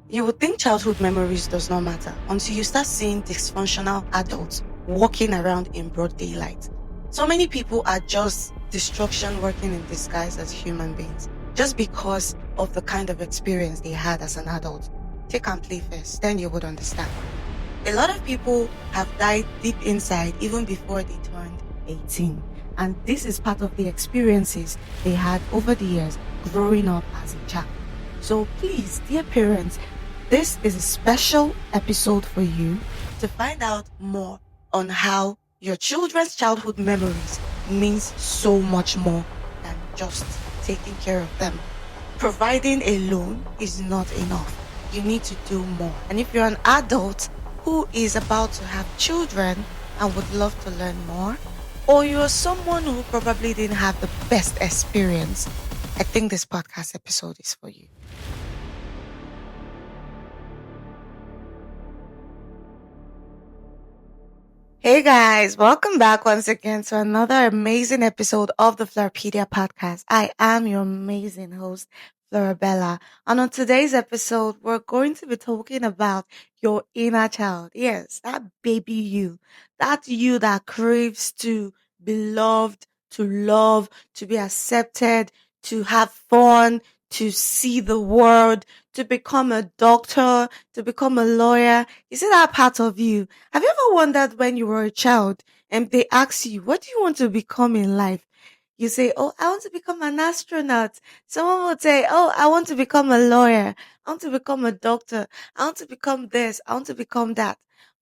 You would think childhood memories does not matter until you start seeing dysfunctional adults walking around in broad daylight. So many people are just destruction working in disguise as human beings just because of the kind of experience they had as an adult. Take and play first, then you would understand. A lot of people have died deep inside even before they turned 18. And this is part of the experiences they had over the years growing up as a child. So please, dear parents, this is a special episode for you to find out more on how your children's childhood memories means so much more than just taking care of them. Providing alone is not enough. You need to do more. And if you're an adult who is about to have children and would love to learn more, or you're someone who probably didn't have the best experience, I think this podcast episode is for you. Hey guys, welcome back once again to another amazing episode of the FLORRAPEDIA Podcast. I am your amazing host, Florabella. And on today's episode, we're going to be talking about your inner child. Yes, that baby you that craves to be loved, to love, to be accepted, to have fun, to see the world, to become a doctor, to become a lawyer. You see that part of you? Have you ever wondered when you were a child and they ask you, what do you want to become in life? You say, oh, I want to become an astronaut. Someone would say, oh, I want to become a lawyer. I want to become a doctor. I want to become this. I want to become that.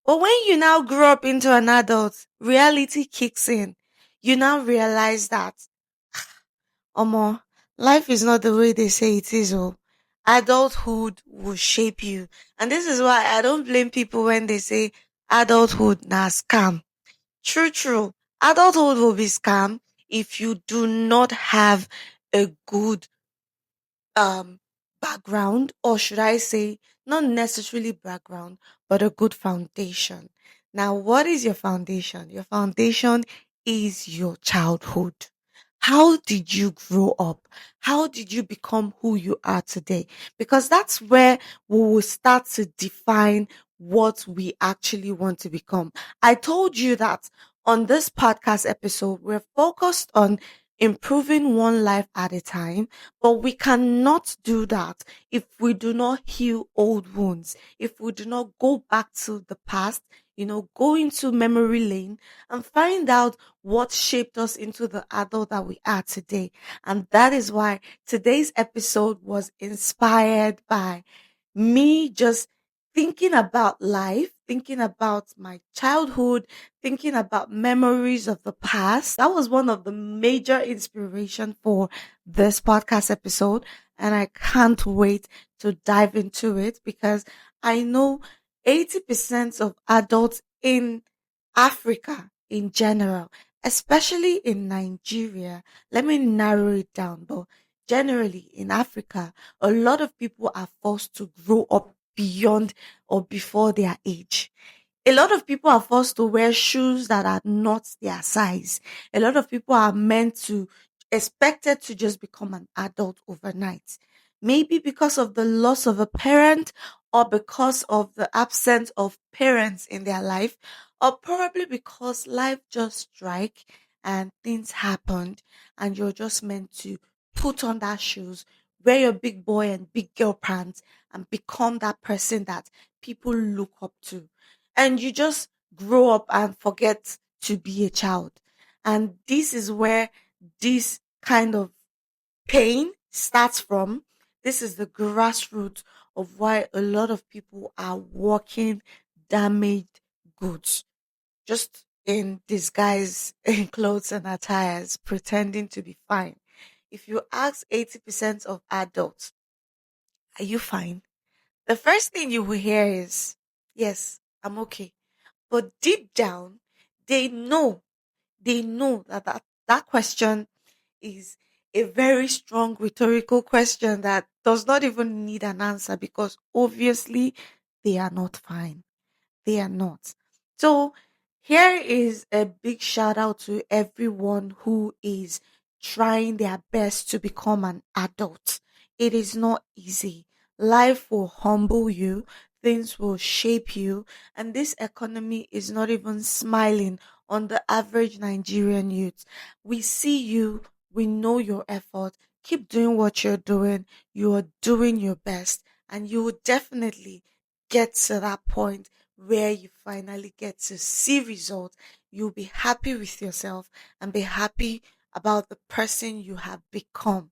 But when you now grow up into an adult, reality kicks in. You now realize that Omo, life is not the way they say it is. Oh, adulthood will shape you, and this is why I don't blame people when they say adulthood na scam. True, true. Adulthood will be scam if you do not have a good um background, or should I say, not necessarily background, but a good foundation. Now, what is your foundation? Your foundation is your childhood. How did you grow up? How did you become who you are today? Because that's where we will start to define what we actually want to become. I told you that on this podcast episode, we're focused on improving one life at a time, but we cannot do that if we do not heal old wounds, if we do not go back to the past, go into memory lane and find out what shaped us into the adult that we are today. And that is why today's episode was inspired by me just thinking about life, thinking about my childhood, thinking about memories of the past. That was one of the major inspiration for this podcast episode. And I can't wait to dive into it because I know 80% of adults in Africa in general, especially in Nigeria, let me narrow it down, but generally in Africa, a lot of people are forced to grow up beyond or before their age. A lot of people are forced to wear shoes that are not their size. A lot of people are expected to just become an adult overnight. Maybe because of the loss of a parent or because of the absence of parents in their life, or probably because life just strike and things happened and you're just meant to put on that shoes, wear your big boy and big girl pants and become that person that people look up to. And you just grow up and forget to be a child. And this is where this kind of pain starts from. This is the grassroots of why a lot of people are walking damaged goods, just in disguise, in clothes and attires, pretending to be fine. If you ask 80% of adults, are you fine? The first thing you will hear is, yes, I'm okay. But deep down, they know, that question is a very strong rhetorical question that does not even need an answer because obviously they are not fine. They are not. So here is a big shout out to everyone who is trying their best to become an adult. It is not easy. Life will humble you, things will shape you, and this economy is not even smiling on the average Nigerian youth. We see you, we know your effort. Keep doing what you're doing. You are doing your best, and you will definitely get to that point where you finally get to see results. You'll be happy with yourself and be happy about the person you have become.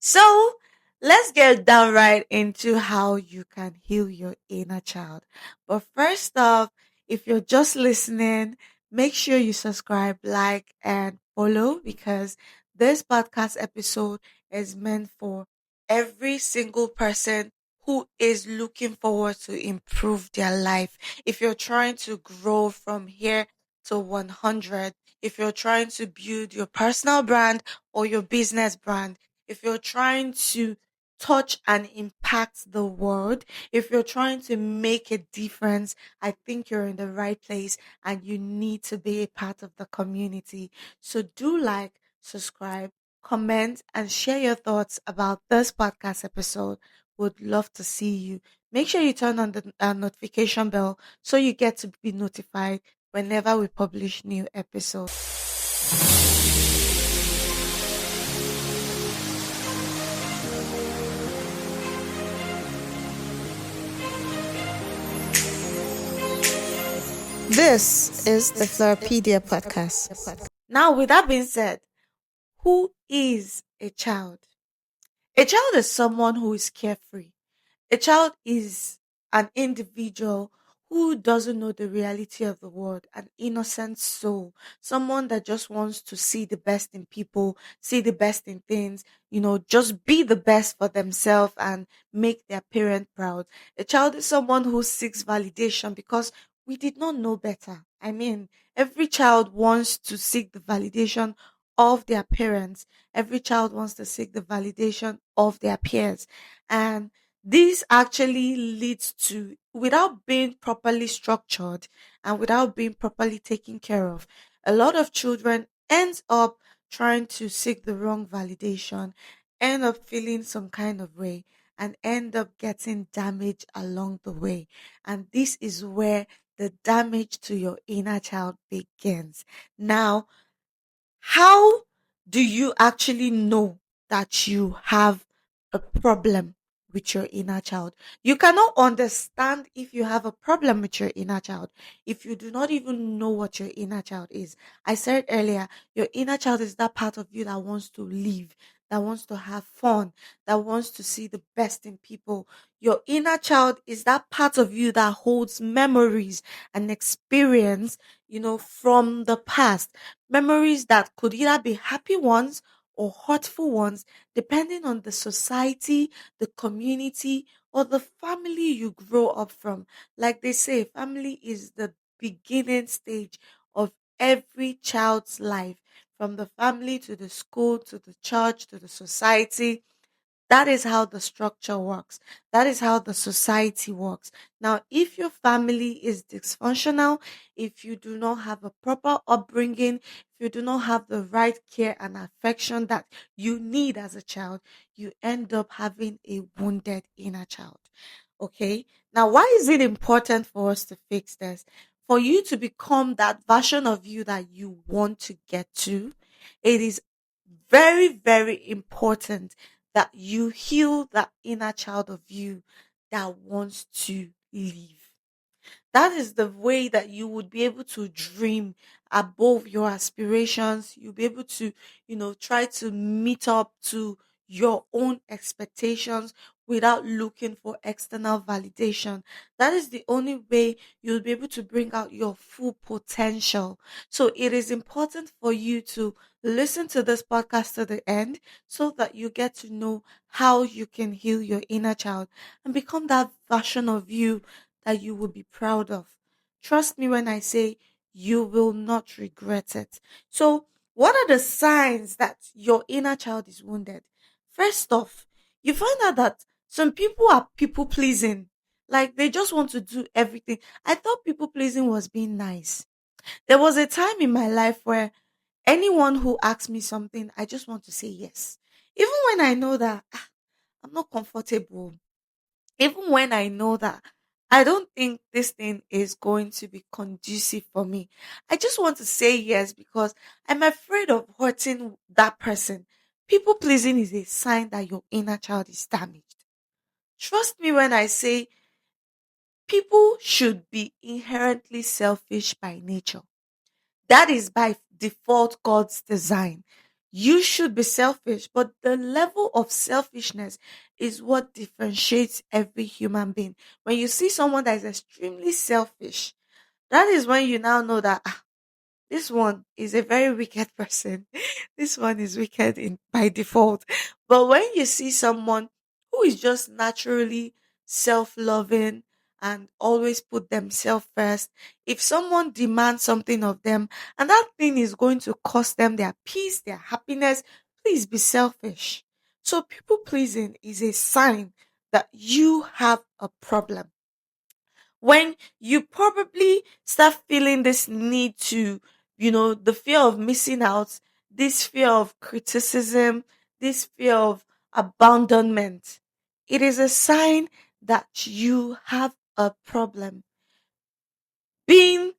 So let's get down right into how you can heal your inner child. But first off, if you're just listening, make sure you subscribe, like, and follow because this podcast episode is meant for every single person who is looking forward to improve their life. If you're trying to grow from here to 100, if you're trying to build your personal brand or your business brand, if you're trying to touch and impact the world, if you're trying to make a difference, I think you're in the right place and you need to be a part of the community. So do like, subscribe, comment, and share your thoughts about this podcast episode. Would love to see you. Make sure you turn on the notification bell so you get to be notified whenever we publish new episodes. This is the FLORRAPEDIA Podcast. Now, with that being said, who is a child? A child is someone who is carefree. A child is an individual who doesn't know the reality of the world, an innocent soul, someone that just wants to see the best in people, see the best in things, just be the best for themselves and make their parent proud. A child is someone who seeks validation because we did not know better. I mean, every child wants to seek the validation of their parents. Every child wants to seek the validation of their peers. And this actually leads to, without being properly structured and without being properly taken care of, a lot of children ends up trying to seek the wrong validation, end up feeling some kind of way, and end up getting damaged along the way. And this is where the damage to your inner child begins. Now, how do you actually know that you have a problem with your inner child? You cannot understand if you have a problem with your inner child if you do not even know what your inner child is. I said earlier, your inner child is that part of you that wants to live, that wants to have fun, that wants to see the best in people. Your inner child is that part of you that holds memories and experience, from the past. Memories that could either be happy ones or hurtful ones, depending on the society, the community, or the family you grow up from. Like they say, family is the beginning stage of every child's life, from the family to the school to the church to the society. That is how the structure works. That is how the society works. Now, if your family is dysfunctional, if you do not have a proper upbringing, if you do not have the right care and affection that you need as a child, you end up having a wounded inner child. Okay. Now, why is it important for us to fix this? For you to become that version of you that you want to get to, it is very, very important that you heal that inner child of you that wants to live. That is the way that you would be able to dream above your aspirations. You'll be able to, try to meet up to your own expectations without looking for external validation. That is the only way you'll be able to bring out your full potential. So it is important for you to listen to this podcast to the end so that you get to know how you can heal your inner child and become that version of you that you will be proud of. Trust me when I say you will not regret it. So, what are the signs that your inner child is wounded? First off, you find out that some people are people pleasing. Like they just want to do everything. I thought people pleasing was being nice. There was a time in my life where anyone who asks me something, I just want to say yes. Even when I know that I'm not comfortable. Even when I know that I don't think this thing is going to be conducive for me, I just want to say yes because I'm afraid of hurting that person. People pleasing is a sign that your inner child is damaged. Trust me when I say people should be inherently selfish by nature. That is by default God's design. You should be selfish, but the level of selfishness is what differentiates every human being. When you see someone that is extremely selfish, that is when you now know that this one is a very wicked person. This one is wicked in by default. But when you see someone who is just naturally self-loving and always put themselves first, if someone demands something of them and that thing is going to cost them their peace, their happiness, please be selfish. So people pleasing is a sign that you have a problem. When you probably start feeling this need to, the fear of missing out, this fear of criticism, this fear of abandonment, it is a sign that you have a problem. Being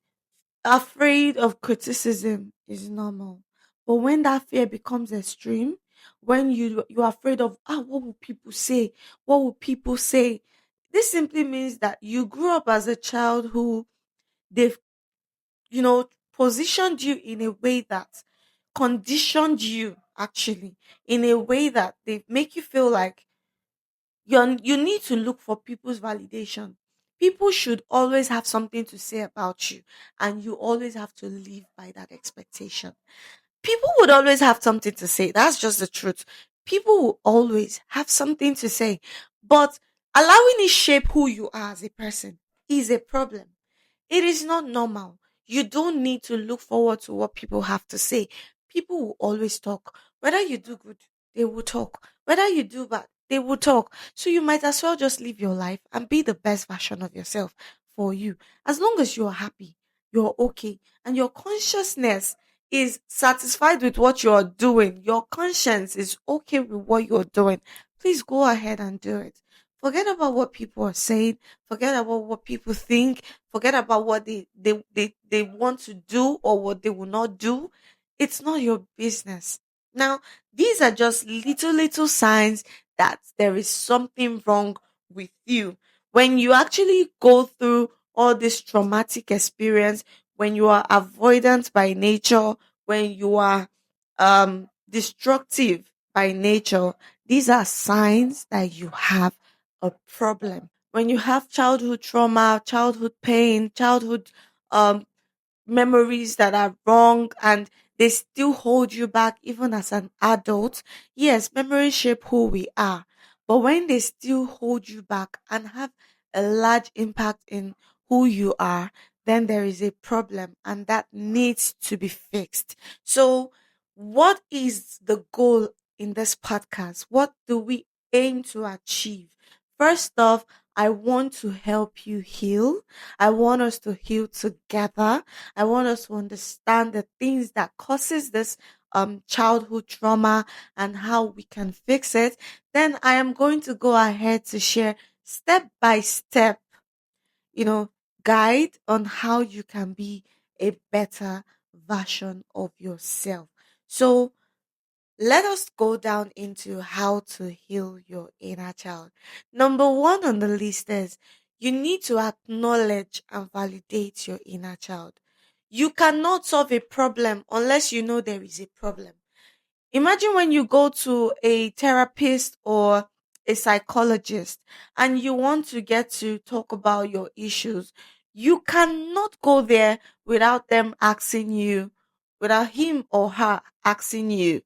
afraid of criticism is normal. But when that fear becomes extreme, when you're afraid of what will people say? What will people say? This simply means that you grew up as a child who they've, positioned you in a way that conditioned you actually in a way that they make you feel like you need to look for people's validation. People should always have something to say about you, and you always have to live by that expectation. People would always have something to say. That's just the truth. People will always have something to say, but allowing it shape who you are as a person is a problem. It is not normal. You don't need to look forward to what people have to say. People will always talk. Whether you do good, they will talk. Whether you do bad, they will talk. So you might as well just live your life and be the best version of yourself for you. As long as you're happy, you're okay, and your consciousness is satisfied with what you're doing, your conscience is okay with what you're doing, please go ahead and do it. Forget about what people are saying. Forget about what people think. Forget about what they want to do or what they will not do. It's not your business. Now, these are just little signs that there is something wrong with you. When you actually go through all this traumatic experience, when you are avoidant by nature, when you are destructive by nature, these are signs that you have a problem. When you have childhood trauma, childhood pain, childhood um memories that are wrong and they still hold you back even as an adult. Yes, memories shape who we are, but when they still hold you back and have a large impact in who you are, then there is a problem and that needs to be fixed. So, what is the goal in this podcast? What do we aim to achieve? First off, I want to help you heal. I want us to heal together. I want us to understand the things that causes this childhood trauma and how we can fix it. Then I am going to go ahead to share step by step, you know, guide on how you can be a better version of yourself. So let us go down into how to heal your inner child. Number one on the list is you need to acknowledge and validate your inner child. You cannot solve a problem unless you know there is a problem. Imagine when you go to a therapist or a psychologist and you want to get to talk about your issues. You cannot go there without them asking you, without him or her asking you,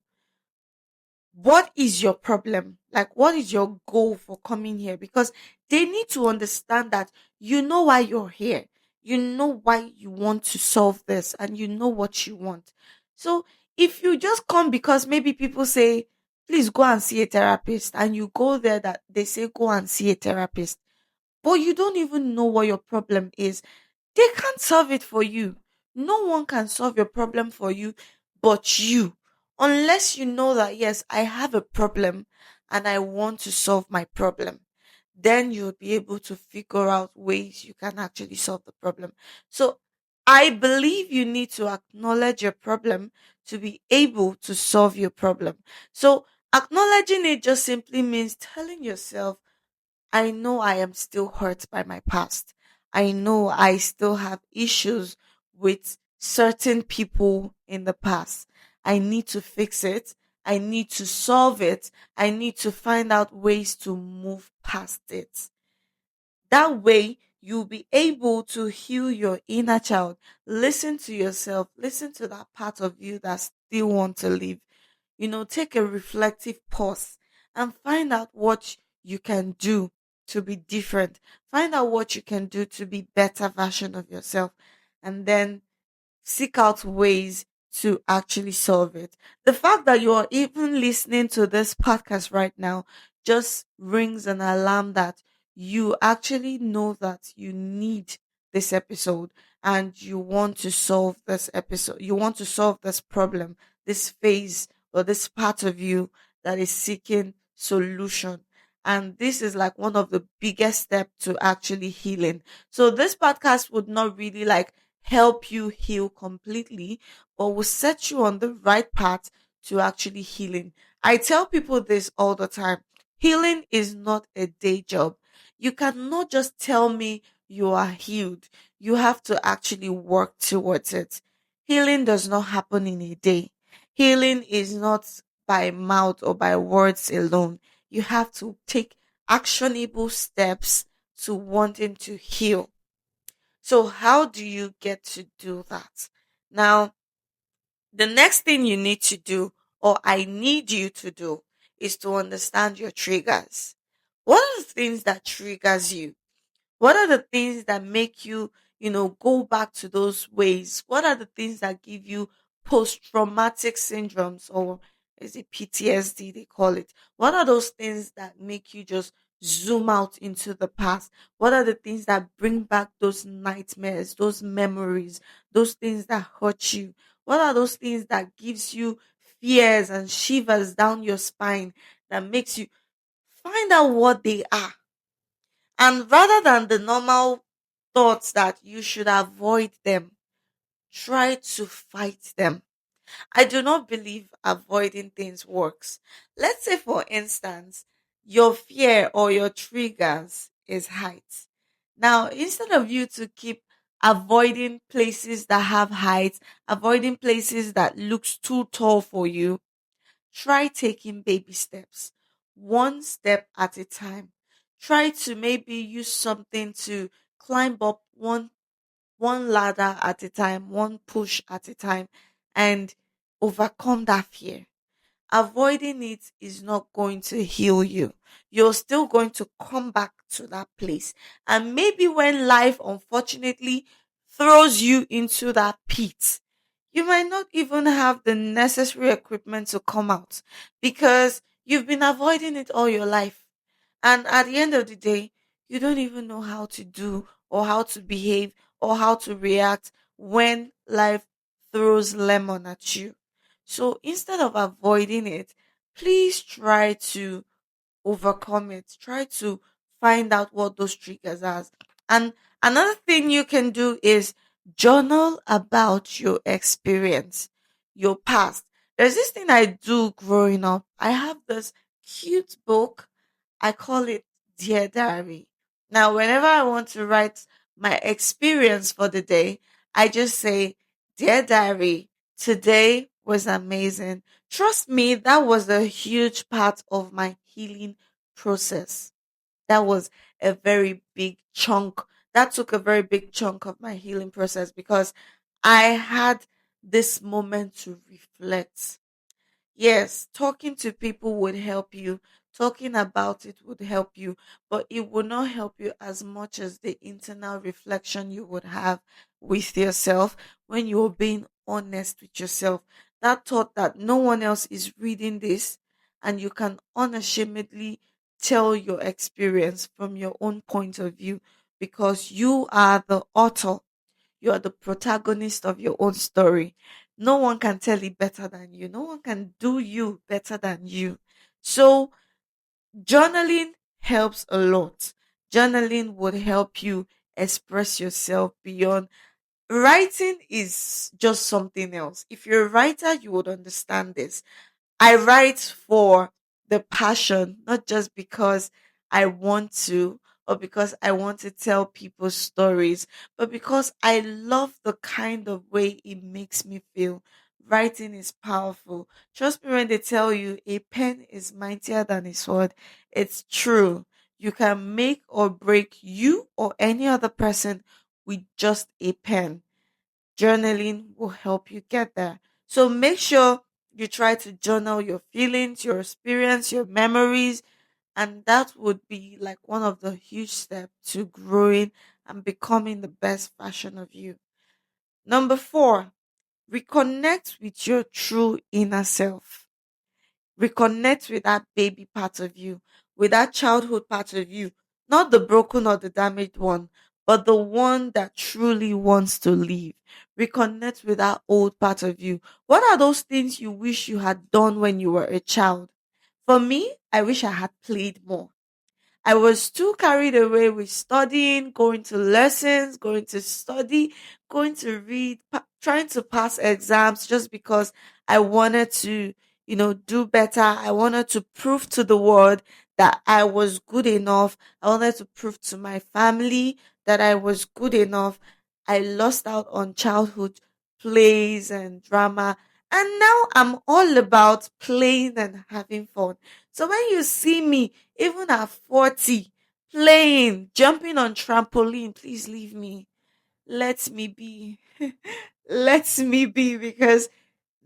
what is your problem? Like, what is your goal for coming here? Because they need to understand that you know why you're here. You know why you want to solve this and you know what you want. So, if you just come because maybe people say, please go and see a therapist, and you go there that they say, go and see a therapist, but you don't even know what your problem is, they can't solve it for you. No one can solve your problem for you but you. Unless you know that, yes, I have a problem and I want to solve my problem. then you'll be able to figure out ways you can actually solve the problem. So I believe you need to acknowledge your problem to be able to solve your problem. So acknowledging it just simply means telling yourself, I know I am still hurt by my past. I know I still have issues with certain people in the past. I need to fix it. I need to solve it. I need to find out ways to move past it. That way, you'll be able to heal your inner child. Listen to yourself. Listen to that part of you that still want to live. Take a reflective pause and find out what you can do to be different. Find out what you can do to be better version of yourself. And then seek out ways to actually solve it. The fact that you are even listening to this podcast right now just rings an alarm that you actually know that you need this episode and you want to solve this episode. You want to solve this problem, this phase or this part of you that is seeking solution. And this is like one of the biggest steps to actually healing. So this podcast would not really like help you heal completely, but will set you on the right path to actually healing. I tell people this all the time. Healing is not a day job. You cannot just tell me you are healed. You have to actually work towards it. Healing does not happen in a day. Healing is not by mouth or by words alone. You have to take actionable steps to wanting to heal. So, how do you get to do that? Now, the next thing you need to do, or I need you to do, is to understand your triggers. What are the things that triggers you? What are the things that make you, go back to those ways? What are the things that give you post traumatic syndromes, or is it PTSD they call it? What are those things that make you just zoom out into the past? What are the things that bring back those nightmares, those memories, those things that hurt you? What are those things that gives you fears and shivers down your spine, that makes you find out what they are? And rather than the normal thoughts that you should avoid them, try to fight them. I do not believe avoiding things works. Let's say, for instance, your fear or your triggers is heights. Now, instead of you to keep avoiding places that have heights, avoiding places that looks too tall for you, try taking baby steps, one step at a time. Try to maybe use something to climb up one ladder at a time, one push at a time, and overcome that fear. Avoiding it is not going to heal you. You're still going to come back to that place. And maybe when life unfortunately throws you into that pit, you might not even have the necessary equipment to come out because you've been avoiding it all your life. And at the end of the day, you don't even know how to do or how to behave or how to react when life throws lemon at you. So instead of avoiding it, please try to overcome it. Try to find out what those triggers are. And another thing you can do is journal about your experience, your past. There's this thing I do growing up. I have this cute book. I call it Dear Diary. Now, whenever I want to write my experience for the day, I just say, Dear Diary, today was amazing. Trust me, that was a huge part of my healing process. That was a very big chunk. That took a very big chunk of my healing process because I had this moment to reflect. Yes, talking to people would help you. Talking about it would help you, but it would not help you as much as the internal reflection you would have with yourself when you're being honest with yourself. That thought that no one else is reading this and you can unashamedly tell your experience from your own point of view because you are the author, you are the protagonist of your own story. No one can tell it better than you. No one can do you better than you. So, journaling helps a lot. Journaling would help you express yourself beyond. Writing is just something else. If you're a writer, you would understand this. I write for the passion, not just because I want to or because I want to tell people stories, but because I love the kind of way it makes me feel. Writing is powerful. Trust me when they tell you a pen is mightier than a sword. It's true. You can make or break you or any other person with just a pen. Journaling will help you get there. So make sure you try to journal your feelings, your experience, your memories, and that would be like one of the huge steps to growing and becoming the best version of you. Number four, reconnect with your true inner self. Reconnect with that baby part of you, with that childhood part of you, not the broken or the damaged one, but the one that truly wants to live. Reconnect with that old part of you. What are those things you wish you had done when you were a child? For me, I wish I had played more. I was too carried away with studying, going to lessons, going to study, going to read, trying to pass exams just because I wanted to, do better. I wanted to prove to the world that I was good enough. I wanted to prove to my family that I was good enough. I lost out on childhood plays and drama. And now I'm all about playing and having fun. So when you see me even at 40, playing, jumping on trampoline, please leave me. Let me be. Let me be because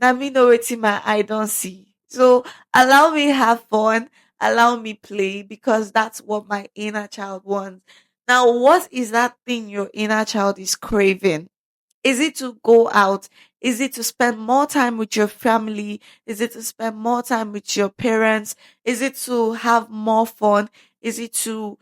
na me know wetin my eye don't see. So allow me have fun, allow me play because that's what my inner child wants. Now, what is that thing your inner child is craving? Is it to go out? Is it to spend more time with your family? Is it to spend more time with your parents? Is it to have more fun? Is it to,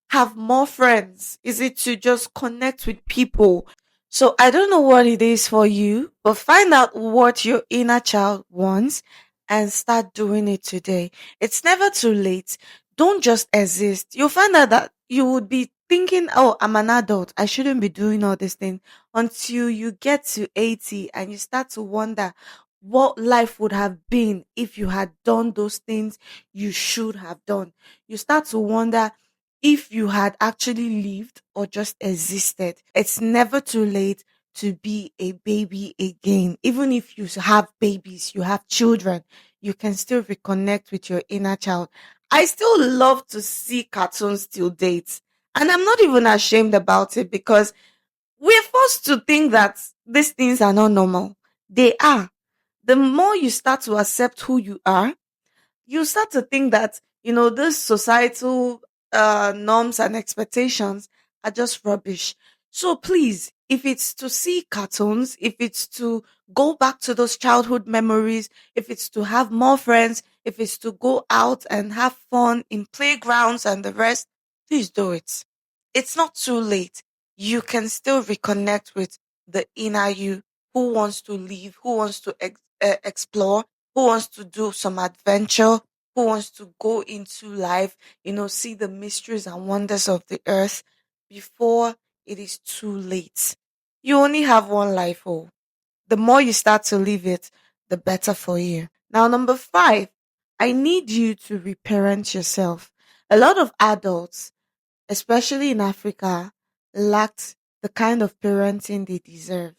have more friends? Is it to just connect with people? So I don't know what it is for you, but find out what your inner child wants and start doing it today. It's never too late. Don't just exist. You'll find out that you would be thinking, oh, I'm an adult. I shouldn't be doing all these things until you get to 80 and you start to wonder what life would have been if you had done those things you should have done. You start to wonder if you had actually lived or just existed. It's never too late to be a baby again. Even if you have babies, you have children, you can still reconnect with your inner child. I still love to see cartoons till date. And I'm not even ashamed about it because we're forced to think that these things are not normal. They are. The more you start to accept who you are, you start to think that this societal norms and expectations are just rubbish. So please, if it's to see cartoons, if it's to go back to those childhood memories, if it's to have more friends, if it's to go out and have fun in playgrounds and the rest, please do it. It's not too late. You can still reconnect with the inner you who wants to live, who wants to explore, who wants to do some adventure, who wants to go into life, see the mysteries and wonders of the earth before it is too late. You only have one life, oh. The more you start to live it, the better for you. Now, number five, I need you to reparent yourself. A lot of adults, especially in Africa, lacked the kind of parenting they deserve.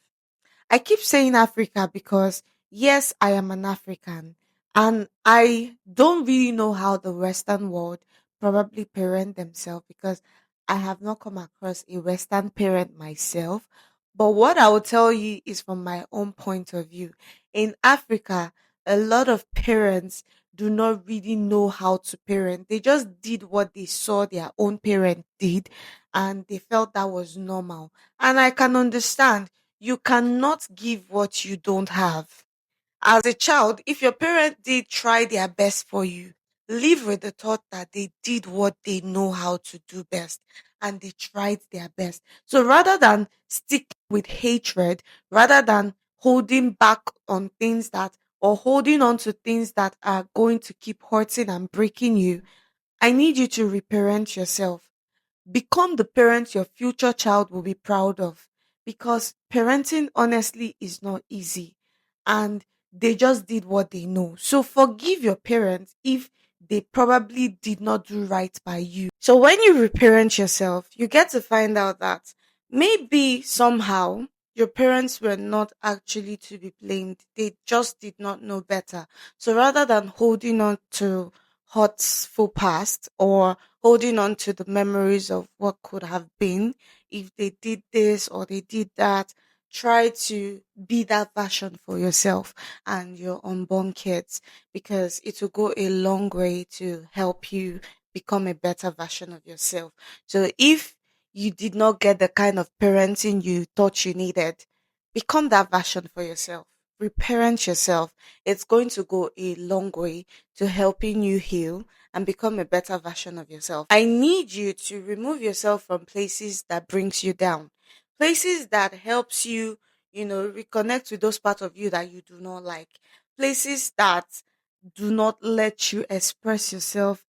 I keep saying Africa because, yes, I am an African and I don't really know how the Western world probably parent themselves because I have not come across a Western parent myself. But what I will tell you is from my own point of view. In Africa, a lot of parents do not really know how to parent. They just did what they saw their own parent did and they felt that was normal. And I can understand you cannot give what you don't have. As a child, if your parent did try their best for you, live with the thought that they did what they know how to do best and they tried their best. So rather than stick with hatred, rather than holding back on things that or holding on to things that are going to keep hurting and breaking you, I need you to reparent yourself. Become the parent your future child will be proud of, because parenting honestly is not easy, and they just did what they know. So forgive your parents if they probably did not do right by you. So when you reparent yourself, you get to find out that maybe somehow your parents were not actually to be blamed. They just did not know better. So rather than holding on to hurtful past, or holding on to the memories of what could have been if they did this or they did that, try to be that version for yourself and your unborn kids, because it will go a long way to help you become a better version of yourself. So if you did not get the kind of parenting you thought you needed, become that version for yourself. Reparent yourself. It's going to go a long way to helping you heal and become a better version of yourself. I need you to remove yourself from places that brings you down. Places that helps you, reconnect with those parts of you that you do not like. Places that do not let you express yourself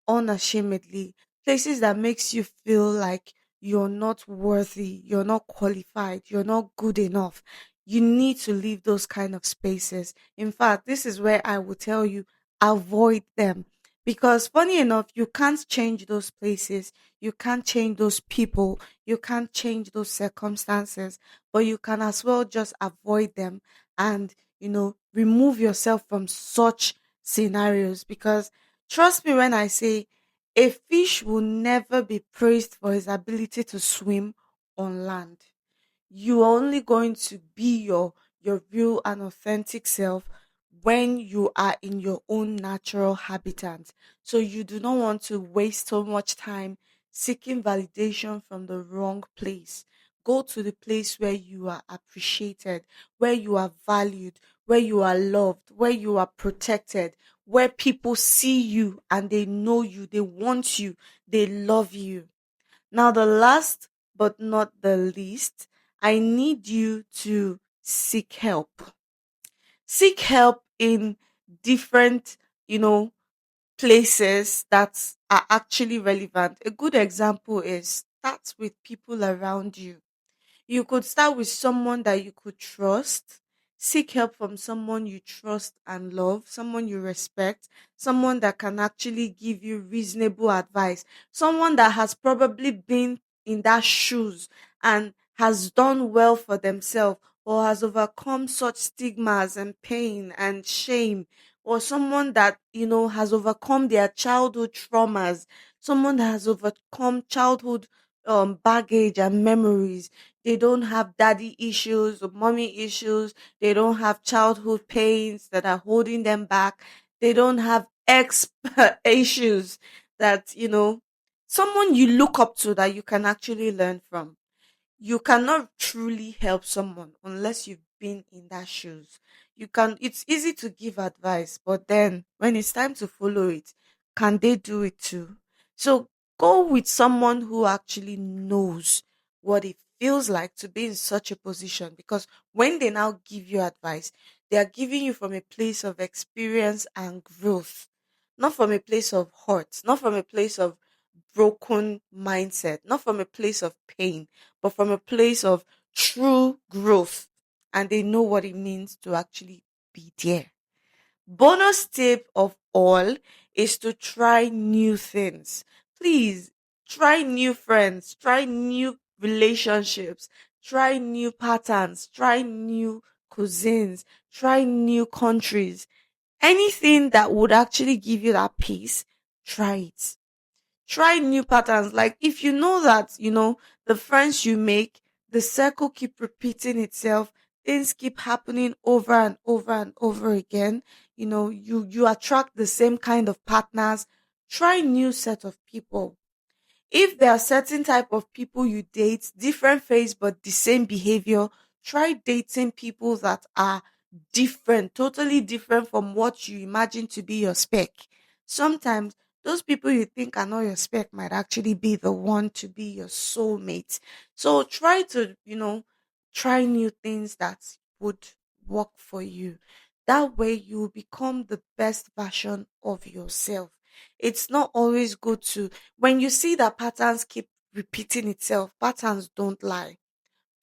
unashamedly. Places that makes you feel like you're not worthy, you're not qualified, you're not good enough. You need to leave those kind of spaces. In fact, this is where I will tell you, avoid them, because funny enough, you can't change those places, you can't change those people, you can't change those circumstances, but you can as well just avoid them and, remove yourself from such scenarios. Because trust me when I say, a fish will never be praised for his ability to swim on land. You are only going to be your real and authentic self when you are in your own natural habitat. So you do not want to waste so much time seeking validation from the wrong place. Go to the place where you are appreciated, where you are valued, where you are loved, where you are protected, where people see you and they know you, they want you, they love you. Now, the last but not the least, I need you to seek help. Seek help in different, you know, places that are actually relevant. A good example is start with people around you. You could start with someone that you could trust. Seek help from someone you trust and love, someone you respect, someone that can actually give you reasonable advice, someone that has probably been in that shoes and has done well for themselves, or has overcome such stigmas and pain and shame, or someone that, has overcome their childhood traumas, someone that has overcome childhood baggage and memories. They don't have daddy issues or mommy issues. They don't have childhood pains that are holding them back. They don't have ex issues that, someone you look up to that you can actually learn from. You cannot truly help someone unless you've been in that shoes. It's easy to give advice, but then when it's time to follow it, can they do it too? So go with someone who actually knows what it feels like to be in such a position, because when they now give you advice, they are giving you from a place of experience and growth, not from a place of hurt, not from a place of broken mindset, not from a place of pain, but from a place of true growth. And they know what it means to actually be there. Bonus tip of all is to try new things. Please try new friends, try new relationships, try new patterns, try new cuisines, try new countries. Anything that would actually give you that peace, try it. Try new patterns. Like if you know that, the friends you make, the circle keep repeating itself, things keep happening over and over and over again, you attract the same kind of partners. Try new set of people. If there are certain type of people you date, different face but the same behavior, try dating people that are different, totally different from what you imagine to be your spec. Sometimes those people you think are not your spec might actually be the one to be your soulmate. So try to, try new things that would work for you. That way you will become the best version of yourself. It's not always good to, when you see that patterns keep repeating itself, patterns don't lie.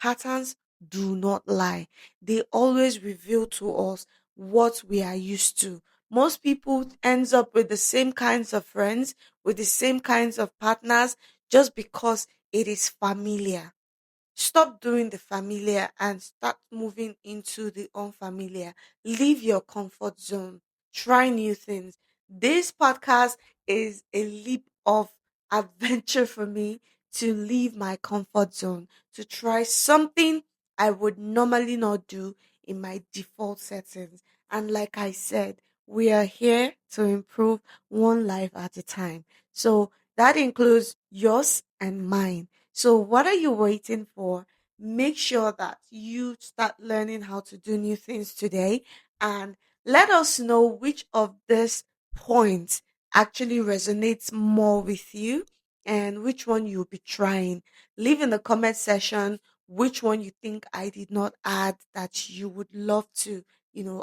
Patterns do not lie. They always reveal to us what we are used to. Most people ends up with the same kinds of friends, with the same kinds of partners, just because it is familiar. Stop doing the familiar and start moving into the unfamiliar. Leave your comfort zone. Try new things. This podcast is a leap of adventure for me to leave my comfort zone, to try something I would normally not do in my default settings. And like I said, we are here to improve one life at a time. So that includes yours and mine. So, what are you waiting for? Make sure that you start learning how to do new things today and let us know which of these points actually resonates more with you and which one you'll be trying. Leave in the comment section which one you think I did not add that you would love to,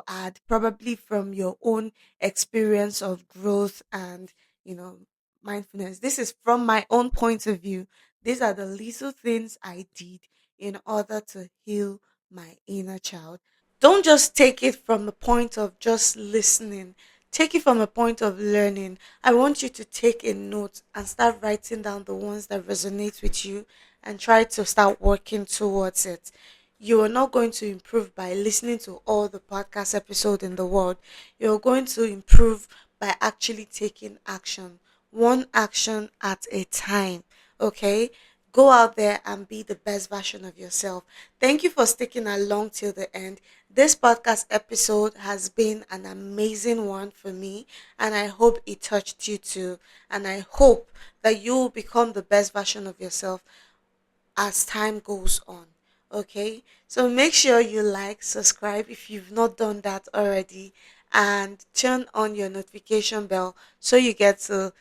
add, probably from your own experience of growth and, you know, mindfulness. This is from my own point of view. These are the little things I did in order to heal my inner child. Don't just take it from the point of just listening. Take it from a point of learning. I want you to take a note and start writing down the ones that resonate with you and try to start working towards it. You are not going to improve by listening to all the podcast episodes in the world. You're going to improve by actually taking action, one action at a time. Okay? Go out there and be the best version of yourself. Thank you for sticking along till the end. This podcast episode has been an amazing one for me, and I hope it touched you too. And I hope that you will become the best version of yourself as time goes on. Okay, so make sure you like, subscribe if you've not done that already, and turn on your notification bell so you get to,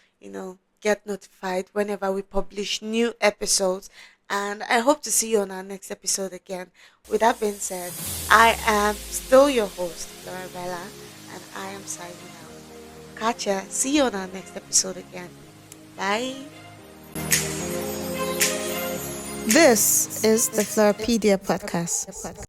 get notified whenever we publish new episodes. And I hope to see you on our next episode again. With that being said, I am still your host, Laura Bella, and I am signing out. Catch ya. See you on our next episode again. Bye. This is the FLORRAPEDIA Podcast.